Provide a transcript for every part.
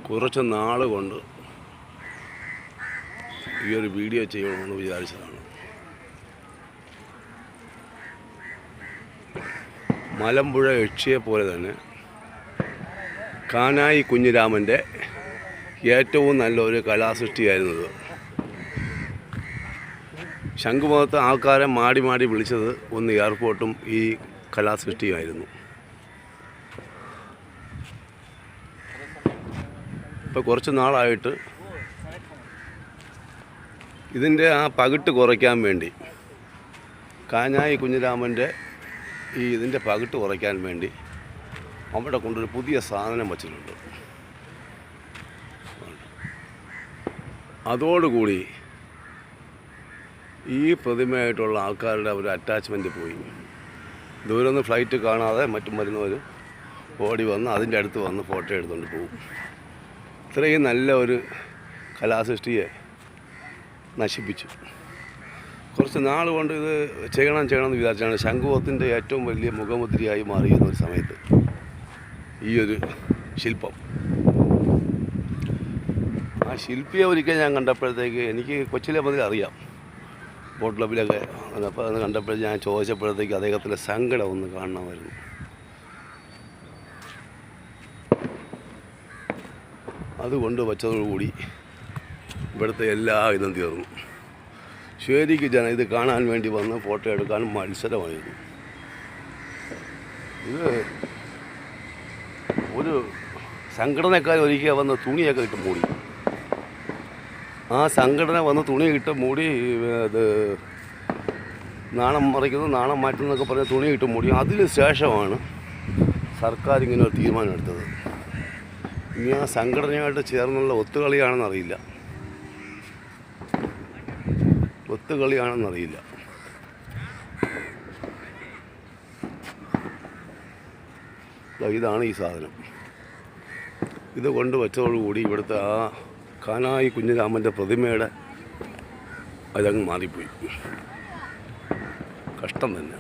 കുറച്ച് നാൾ കൊണ്ട് ഈ ഒരു വീഡിയോ ചെയ്യണമെന്ന് വിചാരിച്ചതാണ്. മലമ്പുഴ യക്ഷിയെ പോലെ തന്നെ കാനായി കുഞ്ഞിരാമൻ്റെ ഏറ്റവും നല്ലൊരു കലാസൃഷ്ടിയായിരുന്നത്. ശംഖുമുഖത്ത് ആൾക്കാരെ മാടി വിളിച്ചത് ഒന്ന് എയർപോർട്ടും ഈ കലാസൃഷ്ടിയായിരുന്നു. ഇപ്പോൾ കുറച്ച് നാളായിട്ട് ഇതിൻ്റെ ആ പകിട്ട് കുറയ്ക്കാൻ വേണ്ടി കാനായി കുഞ്ഞിരാമൻ്റെ ഇതിൻ്റെ പകിട്ട് കുറയ്ക്കാൻ വേണ്ടി അവിടെ കൊണ്ടൊരു പുതിയ സാധനം വച്ചിട്ടുണ്ട്. അതോടുകൂടി ഈ പ്രതിമയായിട്ടുള്ള ആൾക്കാരുടെ ഒരു അറ്റാച്ച്മെൻറ്റ് പോയി. ദൂരെ നിന്ന് ഫ്ലൈറ്റ് കാണാതെ മറ്റും വരുന്നവർ ഓടി വന്ന് അതിൻ്റെ അടുത്ത് വന്ന് ഫോട്ടോ എടുത്തുകൊണ്ട് പോകും. ഇത്രയും നല്ല ഒരു കലാസൃഷ്ടിയെ നശിപ്പിച്ചു. കുറച്ച് നാൾ കൊണ്ട് ഇത് ചെയ്യണമെന്ന് വിചാരിച്ചാണ്. ശംഖുമുഖത്തിൻ്റെ ഏറ്റവും വലിയ മുഖമുദ്രയായി മാറിയിരുന്ന ഒരു സമയത്ത് ഈ ഒരു ശില്പം, ആ ശില്പിയെ ഒരിക്കൽ ഞാൻ കണ്ടപ്പോഴത്തേക്ക്, എനിക്ക് കൊച്ചിലെ മുതൽ അറിയാം, ബോട്ട് ക്ലബിലൊക്കെ. അപ്പോൾ അത് കണ്ടപ്പോഴത്തേക്ക് ഞാൻ ചോദിച്ചപ്പോഴത്തേക്ക് അദ്ദേഹത്തിൻ്റെ സങ്കടം ഒന്ന് കാണണമായിരുന്നു. അതുകൊണ്ട് വച്ചതോടുകൂടി ഇവിടുത്തെ എല്ലാ ഇതും തീർന്നു. ശരിക്ക് ഇത് കാണാൻ വേണ്ടി വന്ന് ഫോട്ടോ എടുക്കാനും മത്സരമായിരുന്നു. ഇത് ഒരു സംഘടനക്കാർ ഒരിക്കൽ വന്ന് തുണിയൊക്കെ ഇട്ട് മൂടി. ആ സംഘടന വന്ന് തുണി ഇട്ട് മൂടി, ഇത് നാണം മറിക്കുന്നു, നാണം മാറ്റുന്നതൊക്കെ പറഞ്ഞ് തുണി ഇട്ട് മൂടി. അതിന് ശേഷമാണ് സർക്കാർ ഇങ്ങനെ ഒരു തീരുമാനം എടുത്തത്. ഇനി ആ സംഘടനയായിട്ട് ചേർന്നുള്ള ഒത്തുകളിയാണെന്നറിയില്ല. ഇതാണ് ഈ സാധനം. ഇത് കൊണ്ട് വച്ചതോടുകൂടി ഇവിടുത്തെ ആ കാനായി കുഞ്ഞിരാമൻ്റെ പ്രതിമയുടെ അതങ്ങ് മാറിപ്പോയി. കഷ്ടം തന്നെ.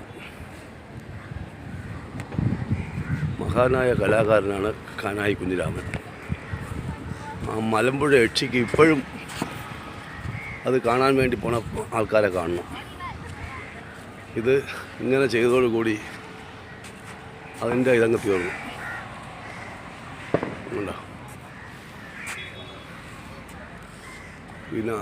മഹാനായ കലാകാരനാണ് കാനായി കുഞ്ഞിരാമൻ. ആ മലമ്പുഴ യക്ഷിക്ക് ഇപ്പോഴും അത് കാണാൻ വേണ്ടി പോണ ആൾക്കാരെ കാണണം. ഇത് ഇങ്ങനെ ചെയ്തതോടുകൂടി അതിൻ്റെ ഇതങ്ങ് തീർന്നു. ഉണ്ടോ? പിന്നെ